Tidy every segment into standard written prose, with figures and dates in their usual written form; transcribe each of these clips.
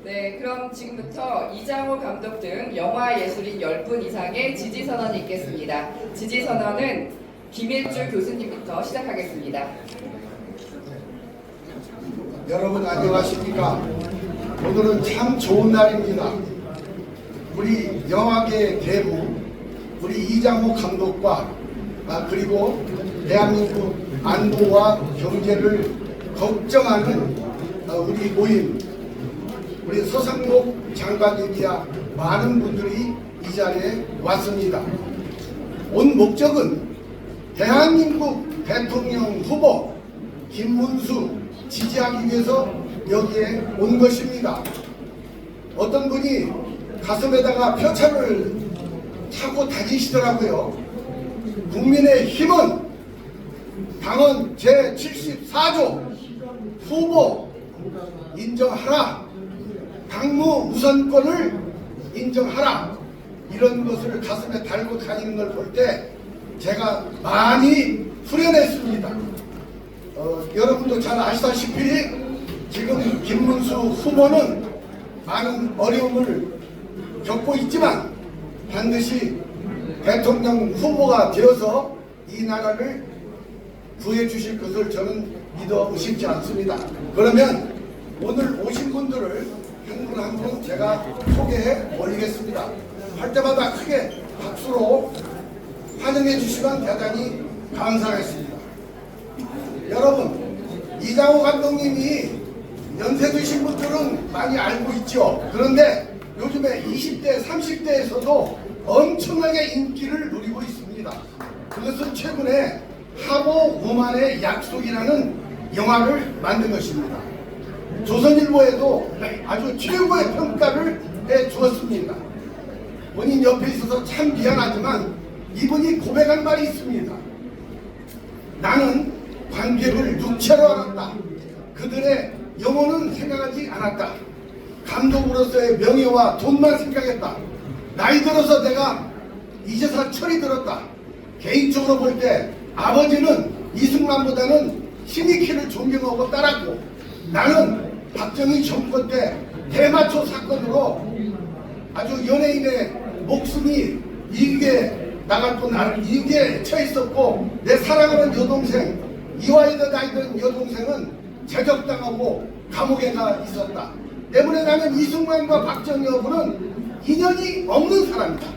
네, 그럼 지금부터 이장호 감독 등 영화 예술인 10분 이상의 지지선언이 있겠습니다. 지지선언은 김일주 교수님부터 시작하겠습니다. 여러분 안녕하십니까? 오늘은 참 좋은 날입니다. 우리 영화계 대부 우리 이장호 감독과 그리고 대한민국 안보와 경제를 걱정하는 우리 모임, 우리 서상목 장관님이야 많은 분들이 이 자리에 왔습니다. 온 목적은 대한민국 대통령 후보 김문수 지지하기 위해서 여기에 온 것입니다. 어떤 분이 가슴에다가 표창을 차고 다니시더라고요. 국민의 힘은 당헌 제74조 후보 인정하라, 당무 우선권을 인정하라, 이런 것을 가슴에 달고 다니는 걸 볼 때 제가 많이 후련했습니다. 여러분도 잘 아시다시피 지금 김문수 후보는 많은 어려움을 겪고 있지만 반드시 대통령 후보가 되어서 이 나라를 구해 주실 것을 저는 믿어 의심치 않습니다. 그러면 오늘 오신 분들을 한 분 한 분 제가 소개해 올리겠습니다. 할 때마다 크게 박수로 환영해 주시면 대단히 감사하겠습니다. 여러분, 이장호 감독님이 연세 드신 분들은 많이 알고 있죠. 그런데 요즘에 20대, 30대에서도 엄청나게 인기를 누리고 있습니다. 그것은 최근에 하모 우만의 약속이라는 영화를 만든 것입니다. 조선일보에도 아주 최고의 평가를 해주었습니다. 본인 옆에 있어서 참 미안하지만 이분이 고백한 말이 있습니다. 나는 관객을 육체로 알았다. 그들의 영혼은 생각하지 않았다. 감독으로서의 명예와 돈만 생각했다. 나이 들어서 내가 이제서 철이 들었다. 개인적으로 볼 때 아버지는 이승만보다는 신익희를 존경하고 따랐고, 나는 박정희 정권 때 대마초 사건으로 아주 연예인의 목숨이 이익에 나갈 뻔 이익에 처했었고, 내 사랑하는 여동생 이화여대 다니던 여동생은 제적당하고 감옥에 가 있었다. 때문에 나는 이승만과 박정희 여부는 인연이 없는 사람이다.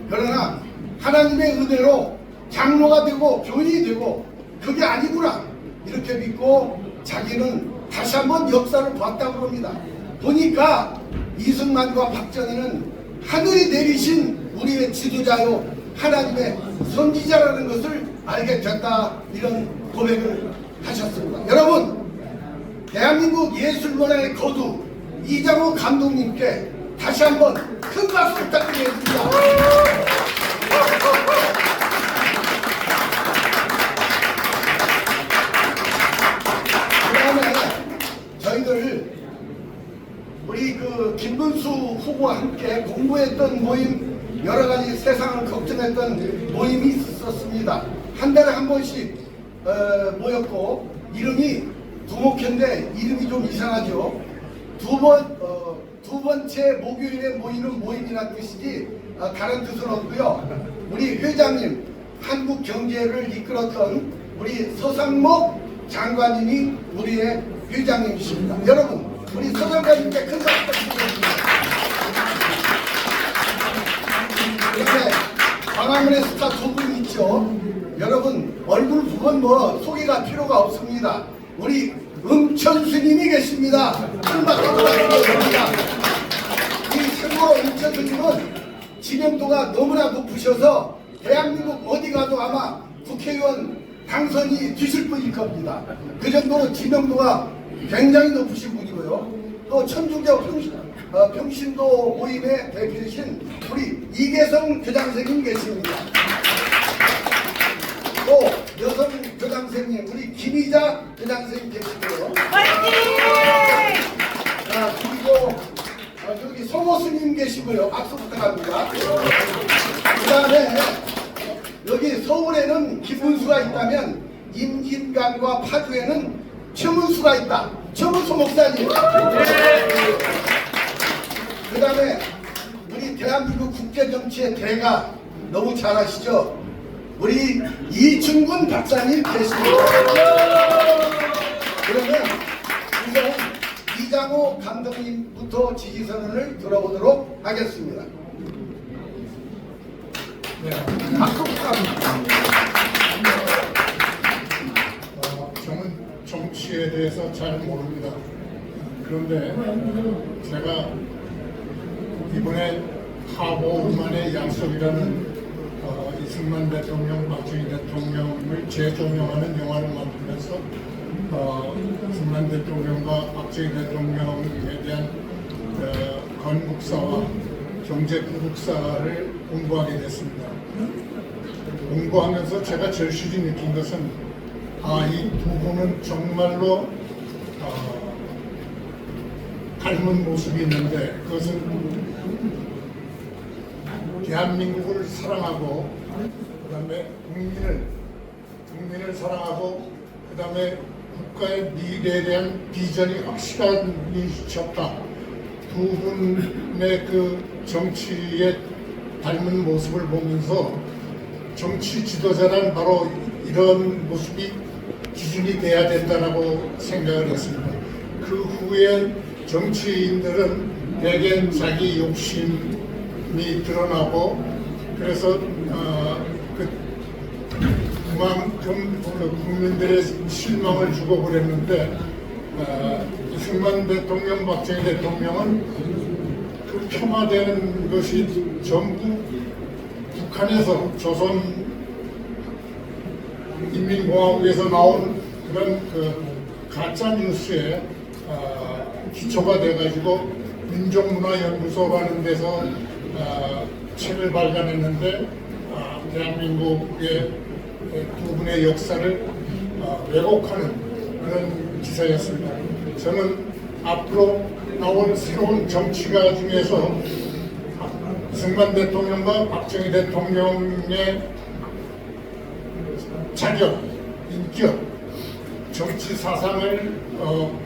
그러나 하나님의 은혜로 장로가 되고 교인이 되고 그게 아니구나 이렇게 믿고 자기는 다시 한번 역사를 봤다고 합니다. 보니까 이승만과 박정희는 하늘이 내리신 우리의 지도자요 하나님의 선지자라는 것을 알게 됐다, 이런 고백을 하셨습니다. 여러분, 대한민국 예술문화의 거두 이장호 감독님께 다시 한번 큰 박수 부탁드리겠습니다. 그 다음에 저희들 우리 김문수 후보와 함께 공부했던 모임, 여러가지 세상을 걱정했던 모임이 있었습니다. 한 달에 한 번씩 모였고, 이름이 두목회인데 이름이 좀 이상하죠. 두 번째 목요일에 모이는 모임이라는 뜻이지 다른 뜻은 없고요. 우리 회장님, 한국 경제를 이끌었던 우리 서상목 장관님이 우리의 회장님이십니다. 여러분, 우리 서 장관님께 큰 박수 부탁드립니다. 이렇게 광화문의 스타 두 분 있죠. 여러분, 얼굴 부분 소개가 필요가 없습니다. 우리 음천스님이 계십니다. 큰 박수 부탁드립니다. 이 참고로 음천스님은 지명도가 너무나 높으셔서 대한민국 어디 가도 아마 국회의원 당선이 되실 분일 겁니다. 그 정도로 지명도가 굉장히 높으신 분이고요. 또 천주교 평신도 모임의 대표이신 우리 이계성 교장선생님 계십니다. 또 여성 교장선생님 우리 김희자 교장선생님 계시고요. 그리고 여기 송호수님 계시고요. 박수 부탁합니다. 그 다음에 여기 서울에는 김문수가 있다면 임진강과 파주에는 최문수가 있다. 최문수 목사님. 국제 정치의 대가 너무 잘 아시죠? 우리 이충근 박사님 계십니다. 그러면 우선 이장호 감독님부터 지지선언을 들어보도록 하겠습니다. 네, 박수 부탁드립니다. 저는 정치에 대해서 잘 모릅니다. 그런데 제가 이번에 하보만의 약속이라는 이승만 대통령, 박정희 대통령을 재조명하는 영화를 만들면서 이승만 대통령과 박정희 대통령에 대한 건국사와 경제 구국사를 공부하게 됐습니다. 공부하면서 제가 절실히 느낀 것은 이 두 분은 정말로 닮은 모습이 있는데 그것은 대한민국을 사랑하고 그 다음에 국민을 사랑하고 그 다음에 국가의 미래에 대한 비전이 확실하셨다. 두 분의 그 정치에 닮은 모습을 보면서 정치 지도자란 바로 이런 모습이 기준이 돼야 된다고 생각을 했습니다. 그 후에 정치인들은 대개 자기 욕심이 드러나고 그래서 그만큼 국민들의 실망을 주고 그랬는데 이승만 대통령, 박정희 대통령은 그 폄하되는 것이 전부 북한에서 조선 인민공화국에서 나온 그런 가짜 뉴스에 기초가 돼가지고 민족문화연구소라는 데서 책을 발간했는데 대한민국의 두 분의 역사를 왜곡하는 그런 기사였습니다. 저는 앞으로 나올 새로운 정치가 중에서 이승만 대통령과 박정희 대통령의 자격, 인격, 정치 사상을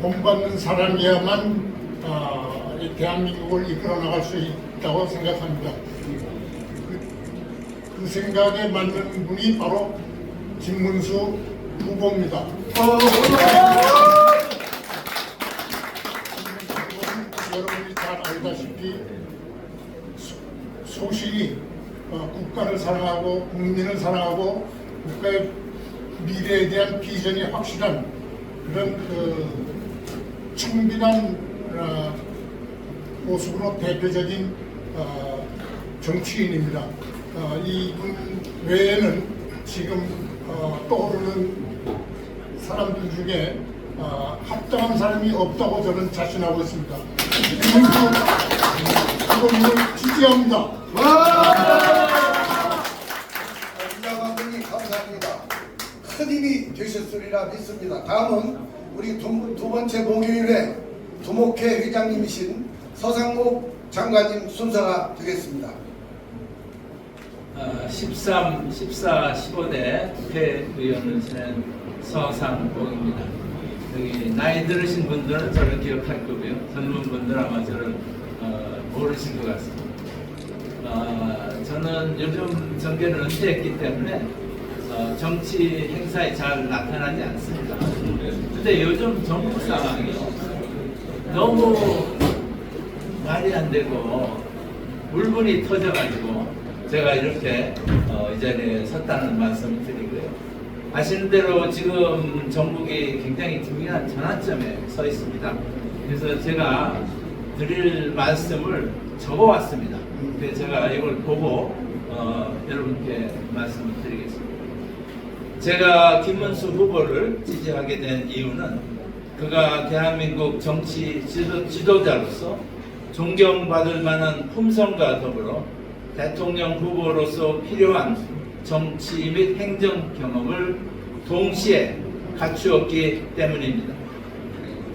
본받는 사람이야만 이 대한민국을 이끌어 나갈 수 있다고 생각합니다. 그 생각에 맞는 분이 바로 김문수 후보입니다. 여러분이 잘 알다시피 소신이 국가를 사랑하고 국민을 사랑하고 국가의 미래에 대한 비전이 확실한 그런 청빈한 모습으로 대표적인 정치인입니다. 이분 외에는 지금 떠오르는 사람들 중에 합당한 사람이 없다고 저는 자신하고 있습니다. 이분을 지지합니다. 이장 감독님 감사합니다. 큰 힘이 되셨으리라 믿습니다. 다음은 우리 두 번째 목요일에 두목회 회장님이신 서상목 장관님 순서가 되겠습니다. 13, 14, 15대 국회의원을 지낸 서상복입니다. 여기 나이 들으신 분들은 저를 기억할 거고요. 젊은 분들 아마 저를 모르실 것 같습니다. 저는 요즘 정계를 은퇴했기 때문에 정치 행사에 잘 나타나지 않습니다. 근데 요즘 정부 상황이 너무 말이 안 되고 울분이 터져가지고 제가 이렇게 이 자리에 섰다는 말씀을 드리고요. 아시는 대로 지금 전국이 굉장히 중요한 전환점에 서 있습니다. 그래서 제가 드릴 말씀을 적어왔습니다. 그래서 제가 이걸 보고 여러분께 말씀을 드리겠습니다. 제가 김문수 후보를 지지하게 된 이유는 그가 대한민국 정치 지도자로서 존경받을 만한 품성과 더불어 대통령 후보로서 필요한 정치 및 행정 경험을 동시에 갖추었기 때문입니다.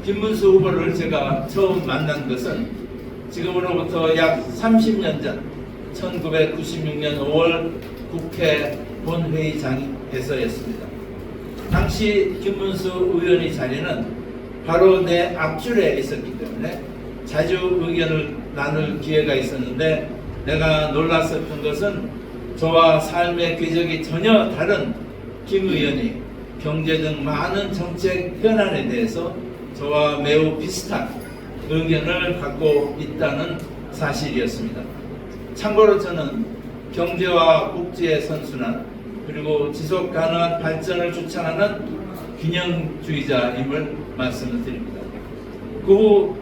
김문수 후보를 제가 처음 만난 것은 지금으로부터 약 30년 전 1996년 5월 국회 본회의장에서였습니다. 당시 김문수 의원의 자리는 바로 내 앞줄에 있었기 때문에 자주 의견을 나눌 기회가 있었는데 내가 놀랐었던 것은 저와 삶의 궤적이 전혀 다른 김 의원이 경제 등 많은 정책 현안에 대해서 저와 매우 비슷한 의견을 갖고 있다는 사실이었습니다. 참고로 저는 경제와 국제의 선순환 그리고 지속 가능한 발전을 주창하는 균형주의자임을 말씀을 드립니다. 그 후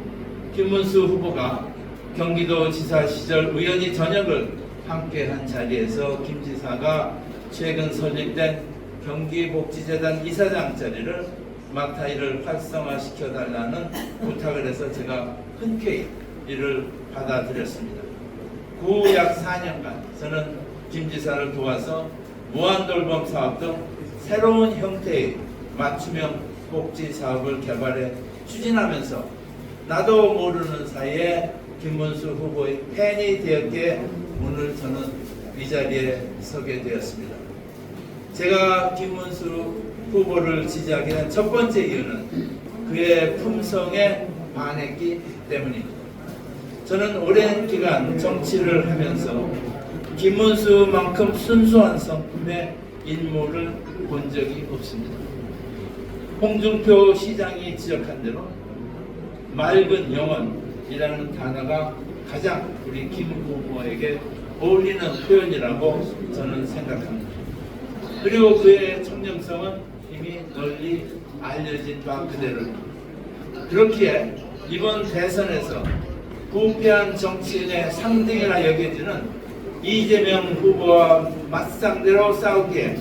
김문수 후보가 경기도 지사 시절 의원이 전역을 함께한 자리에서 김 지사가 최근 설립된 경기복지재단 이사장 자리를 맡아 일을 활성화시켜달라는 부탁을 해서 제가 흔쾌히 이를 받아들였습니다. 그 후 약 4년간 저는 김 지사를 도와서 무한돌봄 사업 등 새로운 형태의 맞춤형 복지 사업을 개발해 추진하면서 나도 모르는 사이에 김문수 후보의 팬이 되었기에 오늘 저는 이 자리에 서게 되었습니다. 제가 김문수 후보를 지지하게 된 첫 번째 이유는 그의 품성에 반했기 때문입니다. 저는 오랜 기간 정치를 하면서 김문수만큼 순수한 성품의 인물을 본 적이 없습니다. 홍준표 시장이 지적한 대로 맑은 영혼이라는 단어가 가장 우리 김 후보에게 어울리는 표현이라고 저는 생각합니다. 그리고 그의 청렴성은 이미 널리 알려진 바 그대로입니다. 그렇기에 이번 대선에서 부패한 정치인의 상등이라 여겨지는 이재명 후보와 맞상대로 싸우기에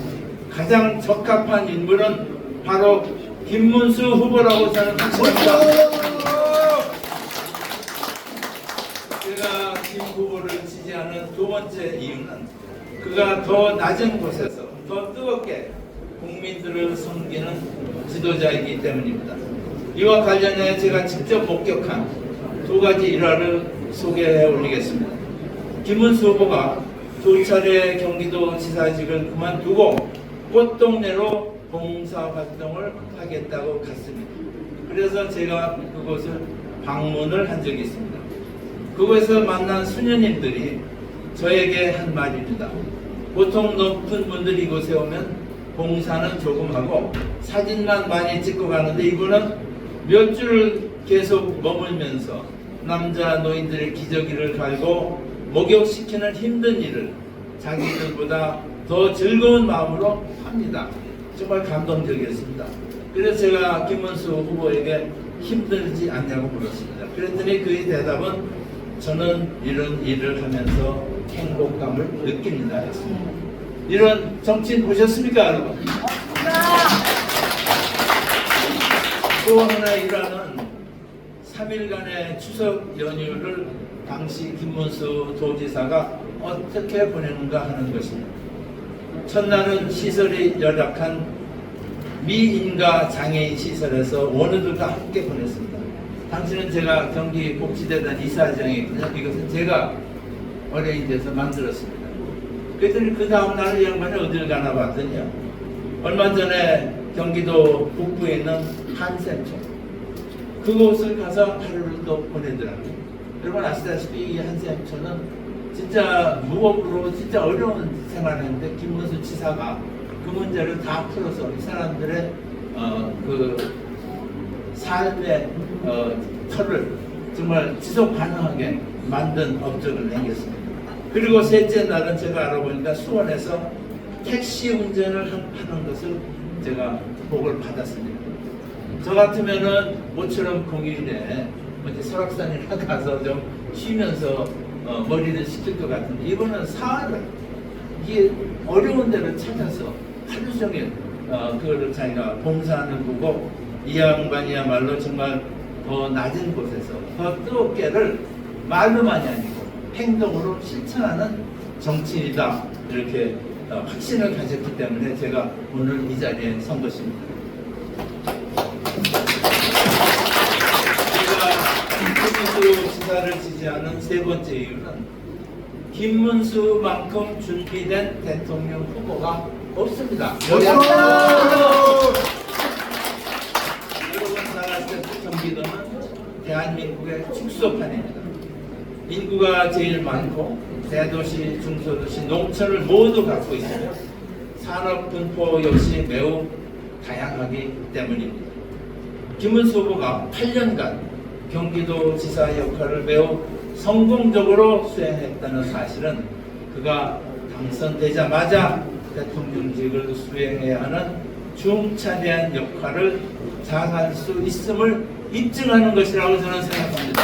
가장 적합한 인물은 바로 김문수 후보라고 저는 확신합니다. 제가 김 후보를 지지하는 두 번째 이유는 그가 더 낮은 곳에서 더 뜨겁게 국민들을 섬기는 지도자이기 때문입니다. 이와 관련해 제가 직접 목격한 두 가지 일화를 소개해 올리겠습니다. 김문수 후보가 두 차례 경기도 지사직을 그만두고 꽃동네로 봉사활동을 하겠다고 갔습니다. 그래서 제가 그곳을 방문을 한 적이 있습니다. 그곳에서 만난 수녀님들이 저에게 한 말입니다. 보통 높은 분들이 이곳에 오면 봉사는 조금 하고 사진만 많이 찍고 가는데 이분은 몇 주를 계속 머물면서 남자 노인들의 기저귀를 갈고 목욕시키는 힘든 일을 자기들보다 더 즐거운 마음으로 합니다. 정말 감동적이었습니다. 그래서 제가 김문수 후보에게 힘들지 않냐고 물었습니다. 그랬더니 그의 대답은 저는 이런 일을 하면서 행복감을 느낍니다 했습니다. 이런 정치인 보셨습니까 여러분? 또 하나의 일화는 3일간의 추석 연휴를 당시 김문수 도지사가 어떻게 보내는가 하는 것입니다. 첫날은 시설이 열악한 미인가 장애인 시설에서 원우들과 함께 보냈습니다. 당시는 제가 경기복지재단 이사장이거든요. 이것은 제가 어려인 데서 만들었습니다. 그랬더니 그 다음날 이 양반이 어딜 가나 봤더니요. 얼마 전에 경기도 북부에 있는 한샘촌 그곳을 가서 하루를 또 보내더라고요. 여러분 아시다시피 이 한샘촌은 진짜 무업으로 진짜 어려운 생활을 했는데 김문수 지사가 그 문제를 다 풀어서 이 사람들의 그 삶의 터를 정말 지속 가능하게 만든 업적을 남겼습니다. 그리고 셋째 날은 제가 알아보니까 수원에서 택시 운전을 하는 것을 제가 보고를 받았습니다. 저 같으면은 모처럼 공휴일에 어디 설악산이나 가서 좀 쉬면서 머리를 식힐 것 같은데 이번은 사활을 이게 어려운 데를 찾아서 하루 종일 그거를 자기가 봉사하는 거고 이 양반이야말로 정말 더 낮은 곳에서 더 뜨겁게를 말로만이 아니고 행동으로 실천하는 정치인이다 이렇게 확신을 가졌기 때문에 제가 오늘 이 자리에 선 것입니다. 제가 김문수 지사를 지지하는 세 번째 이유는 김문수만큼 준비된 대통령 후보가 없습니다. 여러분 잘 아시다시피 경기도는 대한민국의 축소판입니다. 인구가 제일 많고 대도시, 중소도시, 농촌을 모두 갖고 있으며 산업 분포 역시 매우 다양하기 때문입니다. 김문수 후보가 8년간 경기도지사 역할을 매우 성공적으로 수행했다는 사실은 그가 당선되자마자 대통령직을 수행해야 하는 중차대한 역할을 잘할 수 있음을 입증하는 것이라고 저는 생각합니다.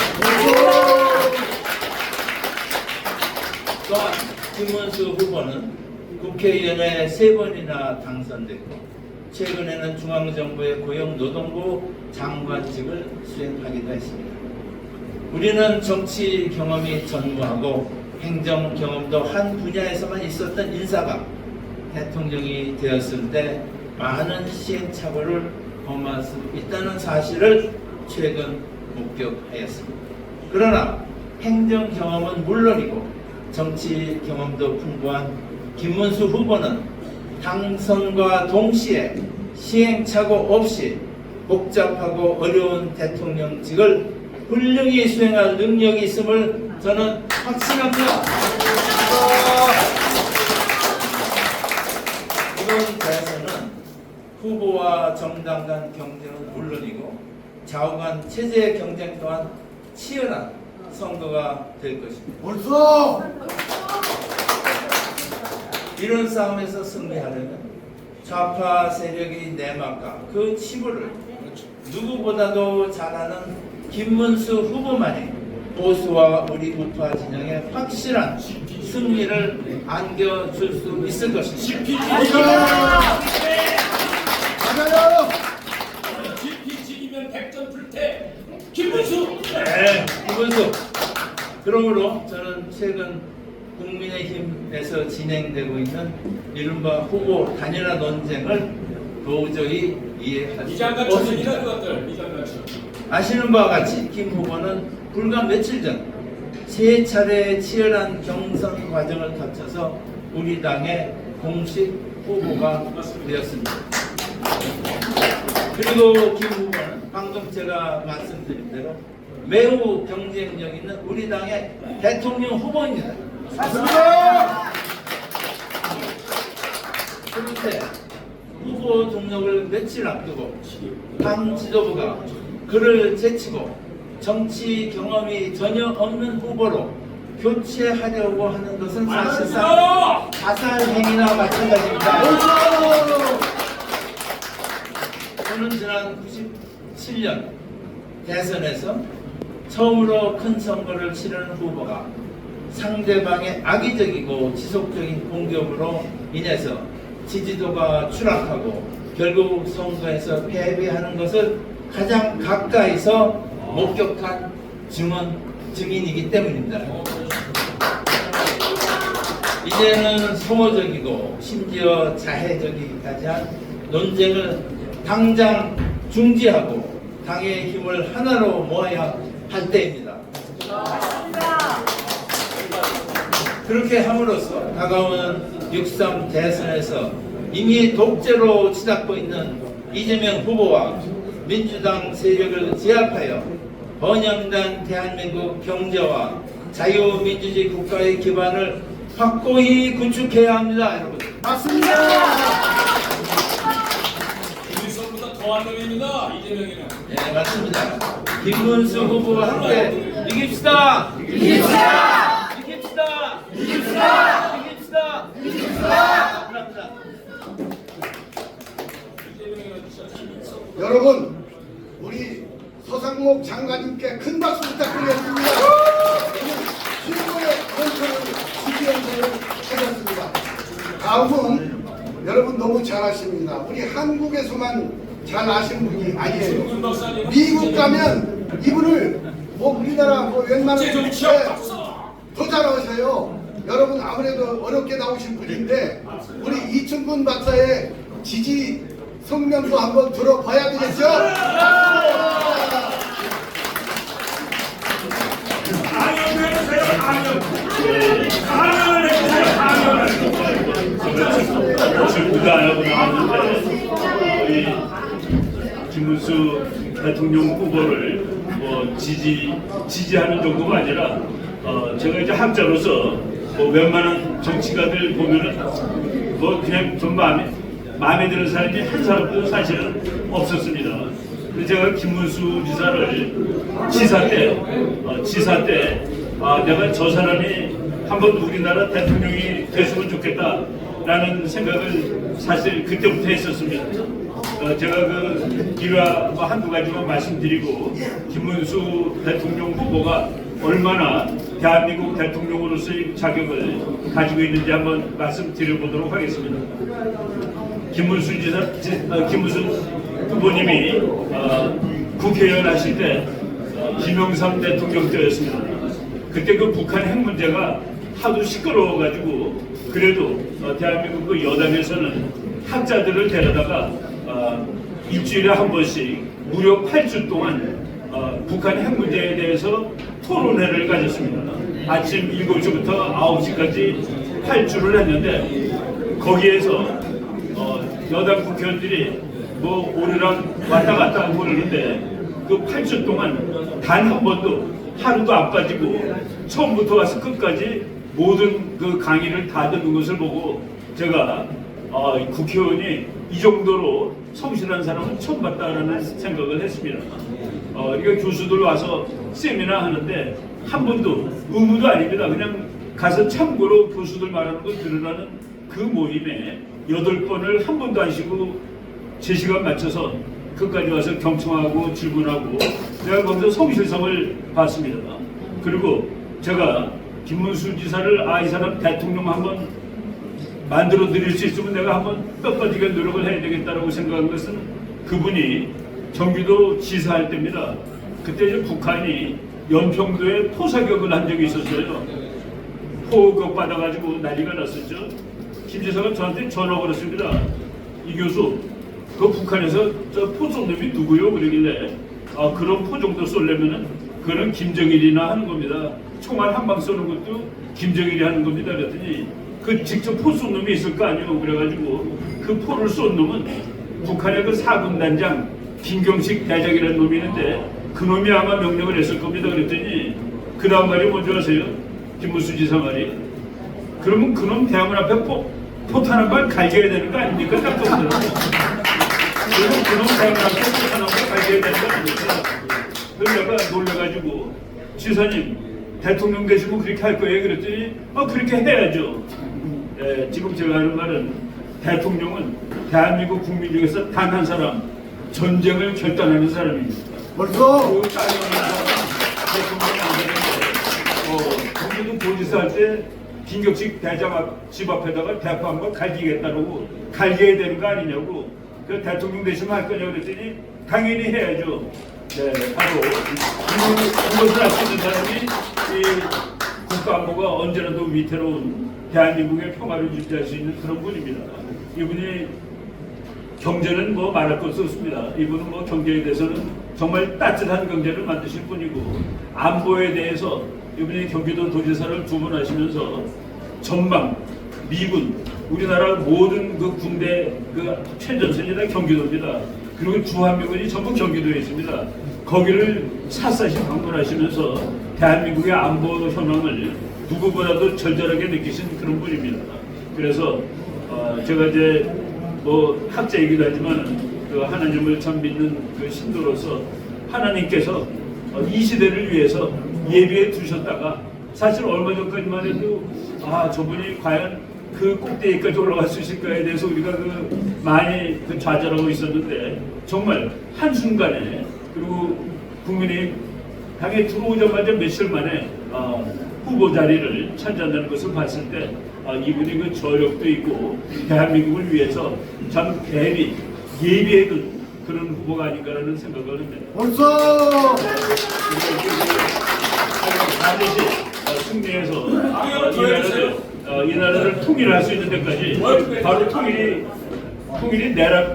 또한 김문수 후보는 국회의원에 3번이나 당선됐고 최근에는 중앙정부의 고용노동부 장관직을 수행하기도 했습니다. 우리는 정치 경험이 전무하고 행정 경험도 한 분야에서만 있었던 인사가 대통령이 되었을 때 많은 시행착오를 범할 수 있다는 사실을 최근 목격하였습니다. 그러나 행정 경험은 물론이고 정치 경험도 풍부한 김문수 후보는 당선과 동시에 시행착오 없이 복잡하고 어려운 대통령직을 훌륭히 수행할 능력이 있음을 저는 확신합니다. 이번 대선은 후보와 정당 간 경쟁은 물론이고 좌우 간 체제 경쟁 또한 치열한 선거가 될 것입니다. 벌써 이런 싸움에서 승리하려면 좌파 세력이 내막과 그 치부를 누구보다도 잘하는 김문수 후보만이 보수와 우리 우파 진영에 확실한 승리를 안겨줄 수 있을 것입니다. 맞아요. GPG이면 백전불태 김문수. 네, 김문수. 그러므로 저는 최근 국민의힘에서 진행되고 있는 이른바 후보 단일화 논쟁을 도저히 이해할 수 이장관 없습니다. 출신이다 그것들. 이장관 출신. 아시는 바와 같이 김 후보는 불과 며칠 전 세 차례 치열한 경선 과정을 거쳐서 우리 당의 공식 후보가 되었습니다. 그리고 김 후보는 방금 제가 말씀드린 대로 매우 경쟁력 있는 우리 당의 대통령 후보입니다. 맞습니다. 그런데 후보 등록을 며칠 앞두고 당 지도부가 그를 제치고 정치 경험이 전혀 없는 후보로 교체하려고 하는 것은 사실상 자살 행위나 마찬가지입니다. 저는 지난 97년 대선에서 처음으로 큰 선거를 치르는 후보가 상대방의 악의적이고 지속적인 공격으로 인해서 지지도가 추락하고 결국 선거에서 패배하는 것을 가장 가까이서 목격한 증인이기 때문입니다. 이제는 소모적이고 심지어 자해적이기까지 한 논쟁을 당장 중지하고 당의 힘을 하나로 모아야 할 때입니다. 그렇게 함으로써 다가오는 6.3 대선에서 이미 독재로 치닫고 있는 이재명 후보와 민주당 세력을 제압하여 번영된 대한민국 경제와 자유민주주의 국가의 기반을 확고히 구축해야 합니다, 여러분. 맞습니다. 김일성보다 더한 놈입니다. 이재명이는. 네, 맞습니다. 김문수 후보와 함께 이깁시다! 이깁시다! 이깁시다! 이깁시다! 이깁시다! 이깁시다! 감사합니다. 이재명이는 진짜 김일성보다. 여러분, 우리 서상목 장관님께 큰 박수 부탁드리겠습니다. 최고의 컨트롤 지지연설을 하셨습니다. 다음은 여러분 너무 잘하십니다. 우리 한국에서만 잘 아시는 분이 아니에요. 김 박사님. 미국 가면 이분을 우리나라 웬만한 국제 정치학 박사. 더 잘하세요. 여러분 아무래도 어렵게 나오신 분인데 우리 이춘근 박사의 지지 성명도 한번 들어봐야 되겠죠? 누가 안 하고 나왔는데 우리 김문수 대통령 후보를 뭐 지지하는 정도가 아니라 제가 이제 학자로서 뭐 웬만한 정치가들 보면은 뭐 그냥 좀 마음에 드는 사람이 한 사람도 사실은 없었습니다. 근데 제가 김문수 지사를 지사 때 내가 저 사람이 한번 우리나라 대통령이 됐으면 좋겠다라는 생각을 사실 그때부터 했었습니다. 제가 그 일화 한두 가지만 말씀드리고 김문수 대통령 후보가 얼마나 대한민국 대통령으로서의 자격을 가지고 있는지 한번 말씀드려보도록 하겠습니다. 김문수 후보님이 국회의원 하실 때 김영삼 대통령 때였습니다. 그때 그 북한 핵 문제가 하도 시끄러워가지고 그래도 대한민국 그 여당에서는 학자들을 데려다가 일주일에 한 번씩 무려 8주 동안 북한 핵 문제에 대해서 토론회를 가졌습니다. 아침 7시부터 9시까지 8주를 했는데 거기에서 여당 국회의원들이 뭐 오르락 왔다 갔다 하고 그러는데 그 8주 동안 단 한 번도 하루도 안 빠지고 처음부터 와서 끝까지 모든 그 강의를 다 듣는 것을 보고 제가 국회의원이 이 정도로 성실한 사람은 처음 봤다라는 생각을 했습니다. 그러니까 교수들 와서 세미나 하는데 한 번도 의무도 아닙니다. 그냥 가서 참고로 교수들 말하는 거 들으라는 그 모임에 8번을 한 번도 안 쉬고 제 시간 맞춰서 끝까지 와서 경청하고 질문하고 제가 거기서 성실성을 봤습니다. 그리고 제가 김문수 지사를 이 사람 대통령 한번 만들어 드릴 수 있으면 내가 한번 뼈 빠지게 노력을 해야 되겠다라고 생각한 것은 그분이 경기도 지사할 때입니다. 그때 이제 북한이 연평도에 포사격을 한 적이 있었어요. 포격 받아가지고 난리가 났었죠. 김 지사가 저한테 전화 걸었습니다. 이 교수, 그 북한에서 저 포 쏜 놈이 누구요? 그러길래 그런 포 정도 쏠려면은 그거는 김정일이나 하는 겁니다. 총알 한 방 쏘는 것도 김정일이 하는 겁니다. 그랬더니 그 직접 포 쏜 놈이 있을 거 아니에요. 그래가지고 그 포를 쏜 놈은 북한의 그 4군 단장 김경식 대장이라는 놈이 있는데 그 놈이 아마 명령을 했을 겁니다. 그랬더니 그 다음 말이 뭔지 아세요? 김문수 지사 말이 그러면 그놈 대학원 앞에 포탄 한 발 갈겨야 되는 거 아닙니까? 딱 그러더라고요. 그러면 그놈 대학원 앞에 포탄 한 발 갈겨야 되는 거 아닙니까? 그래서 내가 놀래가지고 지사님 대통령 되시면 그렇게 할 거예요? 그랬더니 그렇게 해야죠. 지금 제가 하는 말은 대통령은 대한민국 국민 중에서 단 한 사람 전쟁을 결단하는 사람입니다. 벌써 그 대통령이 안 되는데 경기도 도지사 할 때 김경식 대장 집 앞에다가 대포 한번 갈기겠다고 갈겨야 되는 거 아니냐고. 그 대통령 되시면 할 거냐고 그랬더니 당연히 해야죠. 네, 바로 이것을 할 수 있는 사람이 이 국가안보가 언제나 더 위태로운 대한민국의 평화를 유지할 수 있는 그런 분입니다. 이분이 경제는 뭐 말할 것도 없습니다. 이분은 뭐 경제에 대해서는 정말 따뜻한 경제를 만드실 분이고 안보에 대해서 이분이 경기도 도지사를 2번 하시면서 전방, 미군, 우리나라 모든 그 군대 그 최전선이 다 경기도입니다. 그리고 주한미군이 전부 경기도에 있습니다. 거기를 샅샅이 방문하시면서 대한민국의 안보 현황을 누구보다도 절절하게 느끼신 그런 분입니다. 그래서 제가 이제 뭐 학자이기도 하지만 그 하나님을 참 믿는 그 신도로서 하나님께서 이 시대를 위해서 예비해 두셨다가 사실 얼마 전까지만 해도 저분이 과연 그 꼭대기까지 올라갈 수 있을까에 대해서 우리가 그 많이 그 좌절하고 있었는데 정말 한순간에 그리고 국민이 당에 들어오자마자 며칠 만에 후보 자리를 차지한다는 것을 봤을 때 이분이 그 저력도 있고 대한민국을 위해서 참 예비해둔 그런 후보가 아닌가라는 생각을 합니다. 벌써 반드시 승리해서 이 나라를 통일할 수 있는 데까지 바로 통일이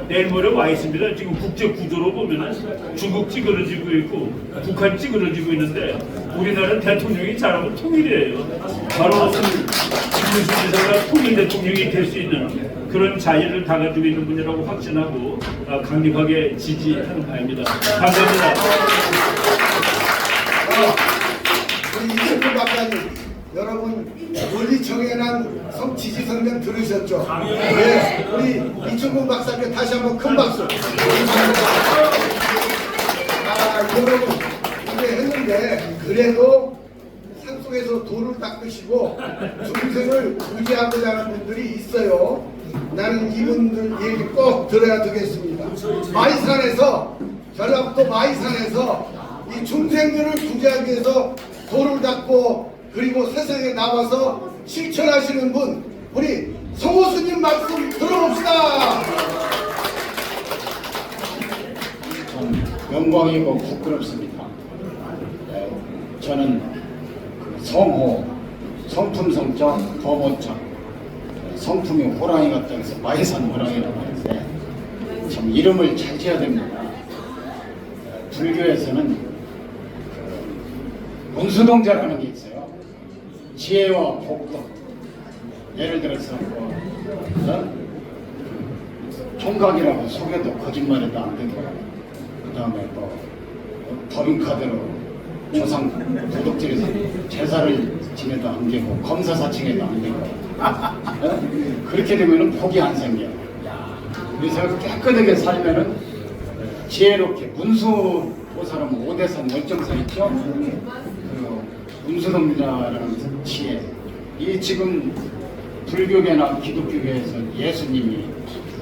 내일 모레 와 있습니다. 지금 국제 구조로 보면은 중국 찌그러지고 있고 북한 찌그러지고 있는데 우리나라 대통령이 잘하면 통일이에요. 바로 김문수 지사가 통일 대통령이 될 수 있는 그런 자질을 다 가지고 있는 분이라고 확신하고 강력하게 지지하는 바입니다. 감사합니다. 우리 이승근 박사님 여러분 논리청해난 지지 성명 들으셨죠? 네, 우리 이충근 박사께 다시 한번 큰 박수. 여러분 이제 했는데 그래도 산속에서 돌을 닦으시고 중생을 구제하고자 하는 분들이 있어요. 나는 이분들 얘기 꼭 들어야 되겠습니다. 마이산에서 전라북도 마이산에서 이 중생들을 구제하기 위해서 돌을 닦고 그리고 세상에 나와서 실천하시는 분 우리 성호스님 말씀 들어봅시다. 참 영광이고 부끄럽습니다. 저는 그 성호, 성품성적 범호적, 성품이 호랑이 같다 해서 마이산 호랑이라고 하는데 참 이름을 잘 지어야 됩니다. 불교에서는 그 문수동자라는 게 있어요. 지혜와 복덕. 예를 들어서 총각이라고 속여도 거짓말해도 안 되고, 그 다음에 법인카드로 조상 도둑질해서 제사를 지내도 안 되고, 검사사칭해도 안 되고, 그렇게 되면은 복이 안 생겨요. 그래서 깨끗하게 살면은 지혜롭게 문수보살하면 오대산 열정사 있죠? 그 문수동자라는 지혜. 이 지금 불교계나 기독교계에서 예수님이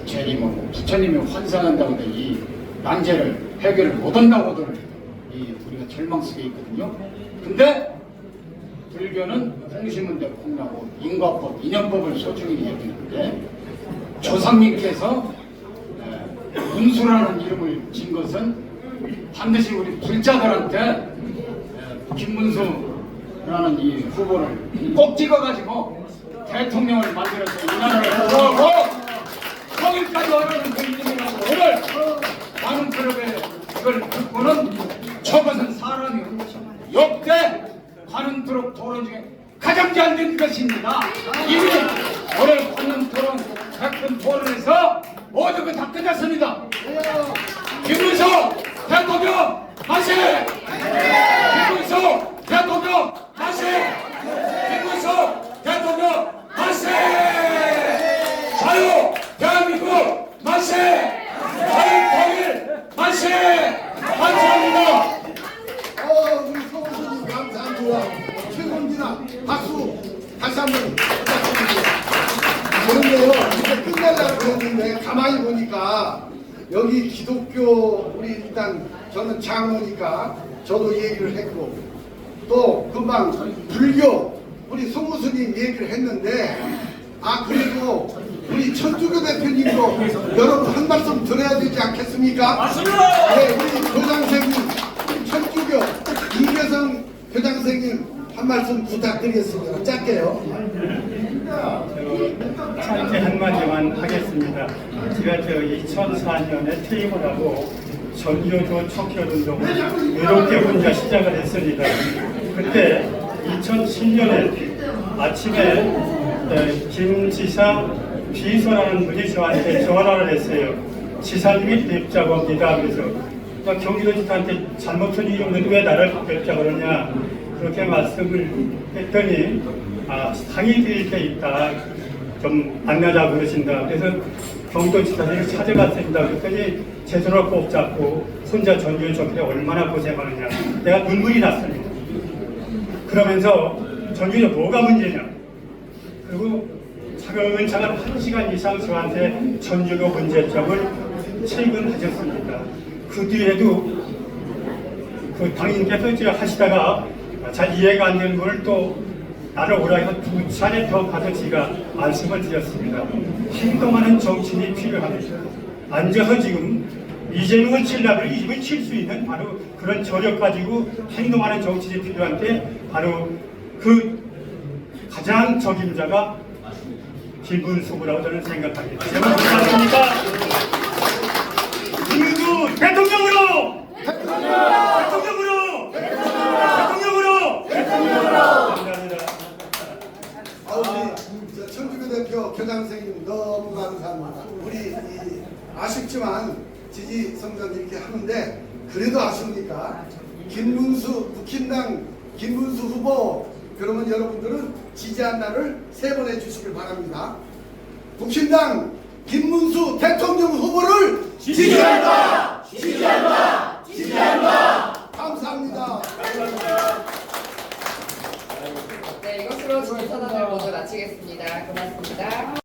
재림하고 부처님이 환생한다고 해서 이 난제를 해결을 못한다고들 우리가 절망 속에 있거든요. 근데 불교는 공시문대 콩나고 인과법, 인연법을 소중히 여기는데 조상님께서 문수라는 이름을 진 것은 반드시 우리 불자들한테 김문수라는 이 후보를 꼭 찍어가지고 대통령을 만들어서 이 나라를 구하고 통일까지 하라는 그 이름이라고 오늘 많은 클럽에 이걸 듣고는 저것은 사람이 역대 관훈토록 토론 중에 가장 잘 된 것입니다. 이미 오늘 관훈토론 100분 토론에서 모두 다 끝났습니다. 김문수 대통령 다시! 김문수 대통령 다시! 김문수 대통령 다시! 자유 대한민국 다시! 자유통일 다시! 감사합니다. 우리 성호스님 감사합니다. 최고입니다. 박수 다시 한번 부탁드립니다. 그런데요, 이제 끝내려고 그랬는데 가만히 보니까 여기 기독교 우리 일단 저는 장로니까 저도 얘기를 했고 또 금방 불교 우리 성호스님 얘기를 했는데 그리고 우리 천주교 대표님도 여러분 한 말씀 드려야 되지 않겠습니까? 맞습니다. 네, 우리 교장선생님 천주교 이계성 교장선생님 한 말씀 부탁드리겠습니다. 짧게요. 짧게 한마디만 하겠습니다. 제가 2004년에 퇴임을 하고 전교조 척결운동을 이렇게 혼자 시작을 했습니다. 그때 2007년에 아침에 김 지사 비서라는 분이 저한테 전화를 했어요. 지사님이 뵙자고 합니다. 그래서 경기도지사한테 잘못한 일이 없는데 왜 나를 뵙자고 그러냐 그렇게 말씀을 했더니 상의 드릴 게 있다. 좀 만나자고 그러신다. 그래서 경기도지사를 찾아갔습니다. 그랬더니 제 손을 꼭 잡고 혼자 전교에 적게 얼마나 고생하느냐. 내가 눈물이 났습니다. 그러면서 전교에 뭐가 문제냐. 그리고 차근차근 1시간 이상 저한테 전교교 문제점을 체근하셨습니다. 그 뒤에도 그 당인께서 하시다가 잘 이해가 안 되는 걸 또 나를 오라 해서 2차례 더 가서 제가 말씀을 드렸습니다. 행동하는 정치인이 필요합니다. 앉아서 지금 이재명을 치려고 이재명을 칠 수 있는 바로 그런 저력 가지고 행동하는 정치인이 필요한데 바로 그 가장 적임자가 김문수 후보라고 저는 생각합니다. 제가 부탁드립니다. 김문수 대통령으로! 대통령으로! 감사합니다. 우리 천주교 대표 교장 선생님 너무 감사합니다. 우리 아쉽지만 지지 선전 이렇게 하는데 그래도 아십니까? 김문수 국힘당 김문수 후보 그러면 여러분들은 지지한다를 3번 해주시길 바랍니다. 국힘당 김문수 대통령 후보를 지지한다! 지지한다! 지지한다! 감사합니다. 네, 이것으로 지지선언을 모두 마치겠습니다. 고맙습니다.